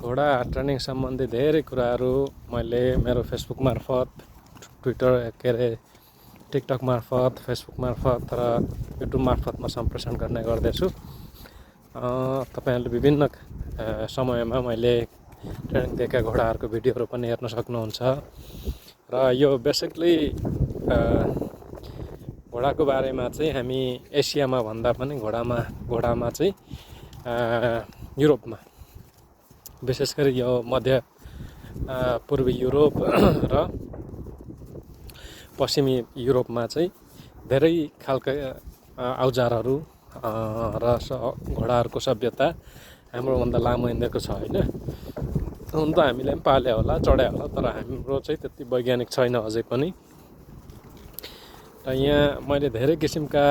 घोडा ट्रेनिङ सम्बन्धी धेरै कुराहरू मैले मेरो फेसबुक मार्फत, ट्विटर के अरे टिकटक मार्फत, फेसबुक मार्फत र युट्युब मार्फत म सम्प्रेषण गर्ने गर्दछु। तपाईहरुले विभिन्न समयमा मैले ट्रेनिङ दिएका घोडाहरूको भिडियोहरू पनि हेर्न सक्नुहुन्छ। र यो बेसिकली घोडाको बारेमा चाहिँ हामी एसियामा भन्दा पनि घोडामा चाहिँ युरोपमा, विशेष गरी यो मध्य पूर्वी युरोप र पश्चिमी युरोपमा चाहिँ धेरै खालका औजारहरू र घोडाहरूको सभ्यता हाम्रोभन्दा लामो हिँडेको छ होइन। हुन त हामीले पनि पाले होला, चढाए होला, तर हाम्रो चाहिँ त्यति वैज्ञानिक छैन अझै पनि। र यहाँ मैले धेरै किसिमका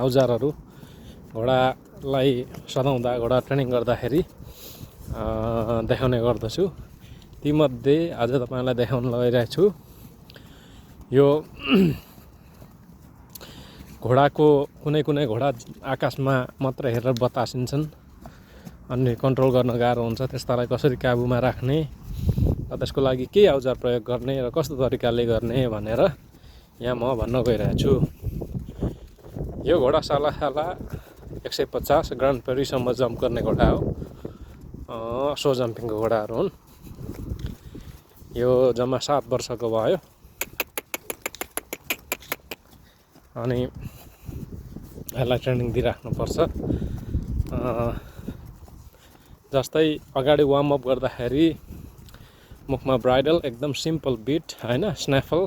औजारहरू घोडालाई सदाउँदा, घोडा ट्रेनिङ गर्दाखेरि देखाउने गर्दछु। तीमध्ये आज तपाईलाई देखाउन गइरहेको छु। यो घोडाको कुनै घोडा आकाशमा मात्र हेरेर बतासिन्छन् अनि कन्ट्रोल गर्न गाह्रो हुन्छ। त्यस्तालाई कसरी काबुमा राख्ने र त्यसको लागि के औजार प्रयोग गर्ने र कस्तो तरिकाले गर्ने भनेर यहाँ म भन्न गइरहेको छु। यो घोडा साला 150 ग्रान्ड पेरीसम्म जम्प गर्ने घोडा हो। सो जम्पिङको घोडाहरू हुन्। यो जम्मा 7 वर्षको भयो अनि यसलाई ट्रेनिङ दिइराख्नुपर्छ। जस्तै अगाडि वार्म अप गर्दाखेरि मुखमा ब्राइडल एकदम सिम्पल बिट हैन, स्न्याफल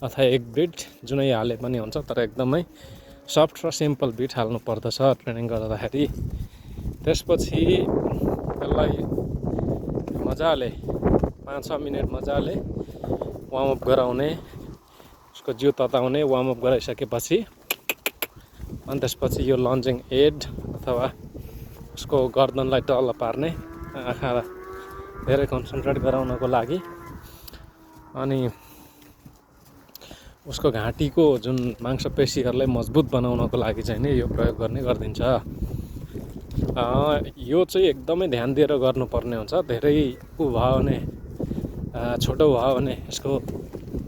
अथवा एक बिट जुनै हाले पनि हुन्छ, तर एकदमै सफ्ट र सिम्पल बिट हाल्नु पर्दछ ट्रेनिङ गर्दाखेरि। त्यसपछि यसलाई मजाले 5-6 मिनेट मजाले वार्म अप गराउने, उसको जिउ तताउने, वार्म अप गराइसकेपछि अनि त्यसपछि यो लन्जिङ एड अथवा उसको गर्दनलाई तल पार्ने, आँखा धेरै कन्सन्ट्रेट गराउनको लागि अनि उसको घाँटीको जुन मांसपेशीहरूलाई मजबुत बनाउनको लागि चाहिँ नि यो प्रयोग गर्ने गरिदिन्छ। यो चाहिँ एकदमै ध्यान दिएर गर्नुपर्ने हुन्छ। धेरै उ भयो भने, छोटो भयो भने यसको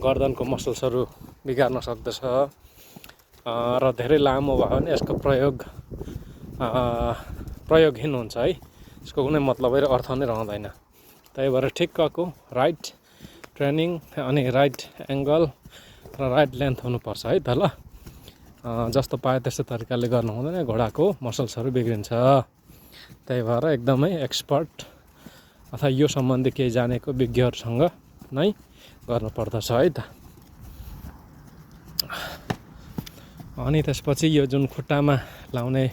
गर्दनको मसल्सहरू बिगार्न सक्दछ र धेरै लामो भयो भने यसको प्रयोगहीन हुन्छ है। यसको कुनै मतलबै र अर्थ नै रहँदैन। त्यही भएर ठिक्कको राइट ट्रेनिङ अनि राइट एङ्गल र राइट लेन्थ हुनुपर्छ है त ल। जस्तो पायो त्यस्तो तरिकाले गर्नु हुँदैन, घोडाको मसल्सहरू बिग्रिन्छ। त्यही भएर एकदमै एक्सपर्ट अथवा यो सम्बन्धी केही जानेको विज्ञहरूसँग नै गर्नुपर्दछ है त। अनि त्यसपछि यो जुन खुट्टामा लाउने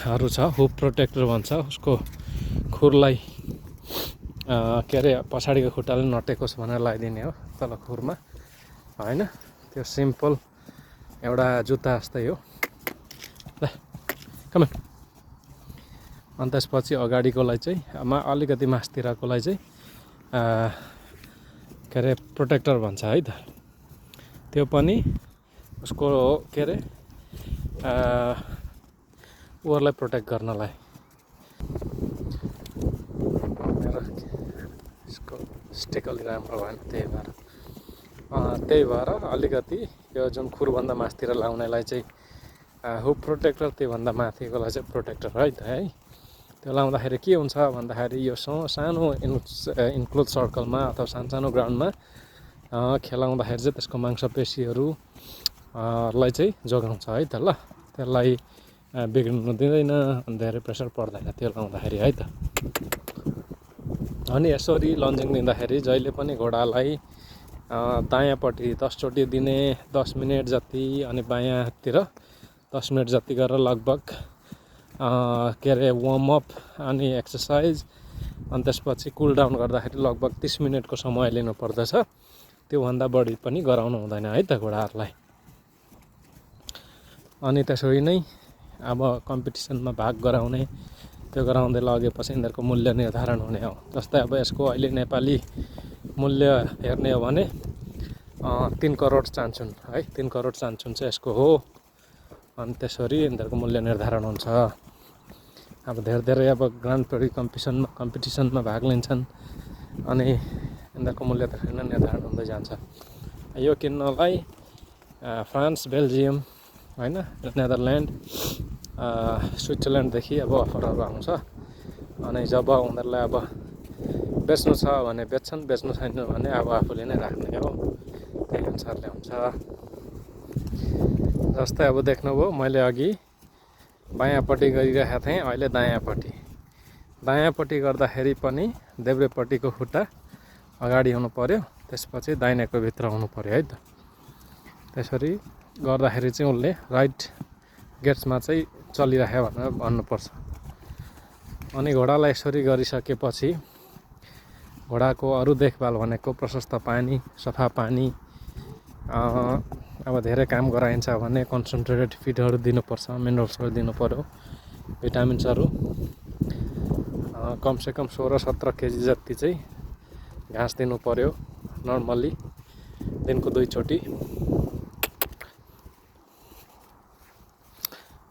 हरू छ, हुप प्रोटेक्टर भन्छ, उसको खुरलाई के अरे पछाडिको खुट्टाले नटेकोस् भनेर लगाइदिने हो तल खुरमा होइन। त्यो सिम्पल एउटा जुत्ता जस्तै हो ल। कमन। अनि त्यसपछि अगाडिकोलाई चाहिँ अलिकति मासतिरकोलाई चाहिँ के अरे प्रोटेक्टर भन्छ है त। त्यो पनि उसको के अरे उहरूलाई प्रोटेक्ट गर्नलाई। मेरो यसको स्टिक अलि राम्रो भएन, त्यही भएर अलिकति यो जुन खुरभन्दा मासतिर लाउनेलाई चाहिँ हुप प्रोटेक्टर, त्योभन्दा माथिकोलाई चाहिँ प्रोटेक्टर है त है। त्यो लाउँदाखेरि के हुन्छ भन्दाखेरि यो सानो इन्क्लोज सर्कलमा अथवा सानो ग्राउन्डमा खेलाउँदाखेरि चाहिँ त्यसको मांसपेशीहरूलाई चाहिँ जोगाउँछ है त ल। त्यसलाई बिग्रिनु दिँदैन अनि धेरै प्रेसर पर्दैन त्यो लाउँदाखेरि है त। अनि यसरी लन्जिङ दिँदाखेरि जहिले पनि घोडालाई दायाँपट्टि 10 चोटि दिने, 10 मिनेट जति, अनि बायाँतिर 10 मिनेट जति गरेर लगभग के अरे वार्म अप अनि एक्सर्साइज अनि त्यसपछि कुल डाउन गर्दाखेरि लगभग 30 मिनेटको समय लिनु पर्दछ। त्योभन्दा बढी पनि गराउनु हुँदैन है त घोडाहरूलाई। अनि त्यसरी नै अब कम्पिटिसनमा भाग गराउने, त्यो गराउँदै लगेपछि यिनीहरूको मूल्य निर्धारण हुने हो। जस्तै अब यसको अहिले नेपाली मूल्य हेर्ने हो भने 3 करोड चान्चुन है, 3 करोड चान्चुन चाहिँ यसको हो। अनि त्यसरी यिनीहरूको मूल्य निर्धारण हुन्छ। अब धेरै अब ग्रान्ड प्री कम्पिटिसनमा भाग लिन्छन् अनि यिनीहरूको मूल्य त निर्धारण हुँदै जान्छ। यो किन्नलाई फ्रान्स, बेल्जियम होइन, नेदरल्यान्ड, स्विजरल्यान्डदेखि अब अफरहरू आउँछ। अनि जब उनीहरूलाई अब बेच्नु छ भने बेच्छन्, बेच्नु छैन भने अब आफूले नै राख्ने हो, त्यही अनुसारले हुन्छ। जस्तै अब देख्नुभयो मैले अघि बायाँपट्टि गरिरहेको थिएँ, अहिले दायाँपट्टि गर्दाखेरि पनि देब्रेपट्टिको खुट्टा अगाडि हुनु पर्यो, त्यसपछि दाहिनेको भित्र हुनु पर्यो है त। त्यसरी गर्दाखेरि चाहिँ उसले राइट गेट्समा चाहिँ चलिराख्यो भनेर भन्नुपर्छ। अनि घोडालाई यसरी गरिसकेपछि घोडाको अरू देखभाल भनेको प्रशस्त पानी, सफा पानी, अब धेरै काम गराइन्छ भने कन्सन्ट्रेटेड फिडहरू दिनुपर्छ, मिनरल्सहरू दिनु पर्यो, भिटामिन्सहरू। कमसेकम 16-17 केजी जति चाहिँ घाँस दिनु पर्यो नर्मल्ली, दिनको 2 चोटि।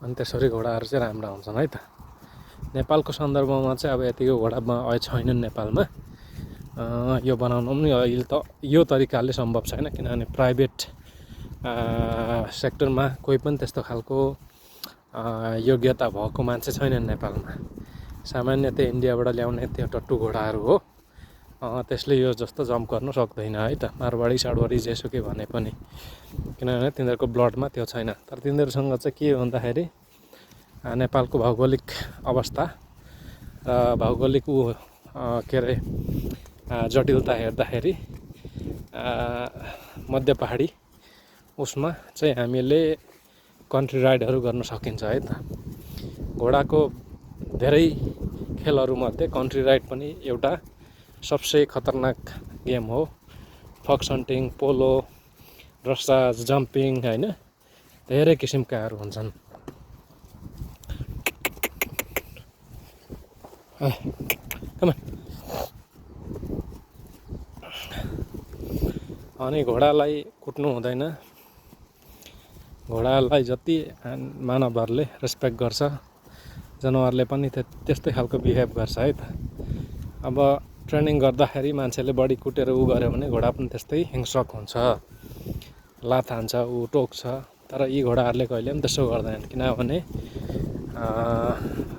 अनि त्यसरी घोडाहरू चाहिँ राम्रा हुन्छन् है त। नेपालको सन्दर्भमा चाहिँ अब यतिको घोडा अहिले छैनन् नेपालमा। यो बनाउनु पनि अहिले त यो तरिकाले सम्भव छैन, किनभने प्राइभेट सेक्टरमा कोही पनि त्यस्तो खालको योग्यता भएको मान्छे छैनन् नेपालमा। सामान्यतः इन्डियाबाट ल्याउने त्यो टट्टु घोडाहरू हो, त्यसले यो जस्तो जम्प गर्न सक्दैन है त। मारवाडी साडवाडी जेसुकै भने पनि, किनभने तिनीहरूको ब्लडमा त्यो छैन। तर तिनीहरूसँग चाहिँ के भन्दाखेरि नेपालको भौगोलिक अवस्था र भौगोलिक के अरे जटिलता हेर्दाखेरि मध्य पहाडी उसमा चाहिँ हामीले कन्ट्री राइडहरू गर्न सकिन्छ है त। घोडाको धेरै खेलहरूमध्ये कन्ट्री राइड पनि एउटा सबसे खतरनाक गेम हो। Fox hunting, polo, dressage, jumping होइन, धेरै किसिमकाहरू हुन्छन्। अनि घोडालाई कुट्नु हुँदैन। घोडालाई जति मानवहरूले रेस्पेक्ट गर्छ, जनावरले पनि त्यस्तै खालको बिहेभ गर्छ है त। अब ट्रेनिङ गर्दाखेरि मान्छेले बढी कुटेर गऱ्यो भने घोडा पनि त्यस्तै हिंस्रक हुन्छ, लात हान्छ, टोक्छ। तर यी घोडाहरूले कहिले पनि त्यसो गर्दैनन्, किनभने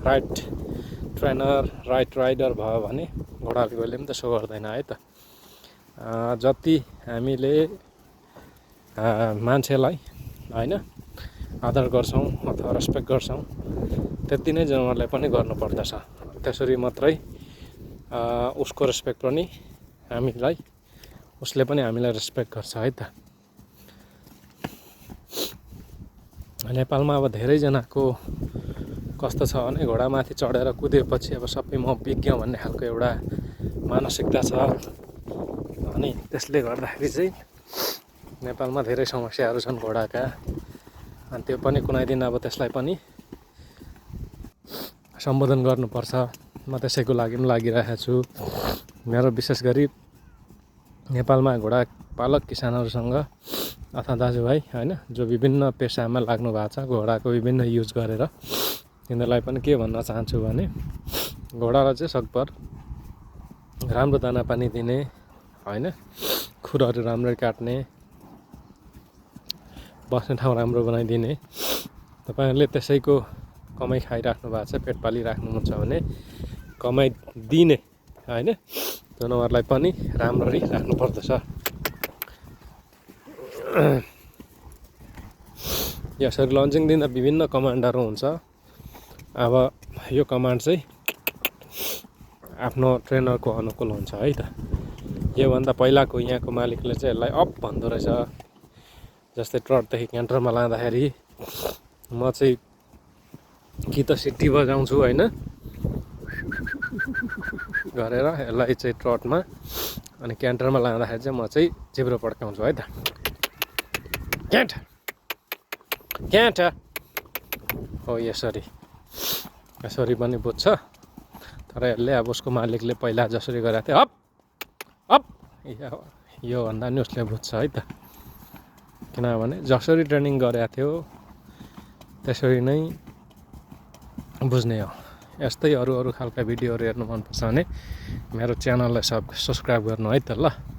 राइट ट्रेनर, राइट राइडर भयो भने घोडाले कहिले पनि त्यसो गर्दैन है त। जति हामीले मान्छेलाई होइन आदर गर्छौँ अथवा रेस्पेक्ट गर्छौँ, त्यति नै जनावरलाई पनि गर्नुपर्दछ। त्यसरी मात्रै उसको रेस्पेक्ट पनि उसले पनि हामीलाई रेस्पेक्ट गर्छ है त। नेपालमा अब धेरैजनाको कस्तो छ भने घोडामाथि चढेर कुदेपछि अब सबै म विज्ञ भन्ने खालको एउटा मानसिकता छ। अनि त्यसले गर्दाखेरि चाहिँ नेपालमा धेरै समस्याहरू छन् घोडाका। अनि त्यो पनि कुनै दिन अब त्यसलाई पनि सम्बोधन गर्नुपर्छ। म त्यसैको लागि पनि लागिरहेको छु। मेरो विशेष गरी नेपालमा घोडा पालक किसानहरूसँग अथवा दाजुभाइ होइन, जो विभिन्न पेसामा लाग्नु भएको छ, घोडाको विभिन्न युज गरेर, तिनीहरूलाई पनि के भन्न चाहन्छु भने घोडालाई चाहिँ सकभर राम्रो दाना पानी दिने होइन, खुरहरू राम्ररी काट्ने, बस्ने ठाउँ राम्रो बनाइदिने। तपाईँहरूले त्यसैको कमाइ खाइराख्नु भएको छ, पेट पालिराख्नुहुन्छ भने कमाइ दिने होइन जनावरलाई पनि राम्ररी राख्नु पर्दछ। यसरी लन्चिङ दिँदा विभिन्न कमान्डहरू हुन्छ। अब यो कमान्ड चाहिँ आफ्नो ट्रेनरको अनुकूल हुन्छ है त। योभन्दा पहिलाको यहाँको मालिकले चाहिँ यसलाई अप भन्दो रहेछ। जस्तै ट्रटदेखि क्यान्टरमा लाँदाखेरि म चाहिँ कि त सिटी बजाउँछु होइन गरेर यसलाई चाहिँ ट्रटमा, अनि क्यान्टरमा लाँदाखेरि चाहिँ म चाहिँ जिब्रो पड्काउँछु है त। क्यान्ट क्यान्ट हो, यसरी पनि बुझ्छ। तर यसले अब उसको मालिकले पहिला जसरी गरेको थियो अप अप यो भन्दा नि उसले बुझ्छ है त। किनभने जसरी ट्रेनिङ गरेको थियो त्यसरी नै बुझ्ने हो। यस्तै अरू खालका भिडियोहरू हेर्नु मनपर्छ भने मेरो च्यानललाई सब्सक्राइब गर्नु है त ल।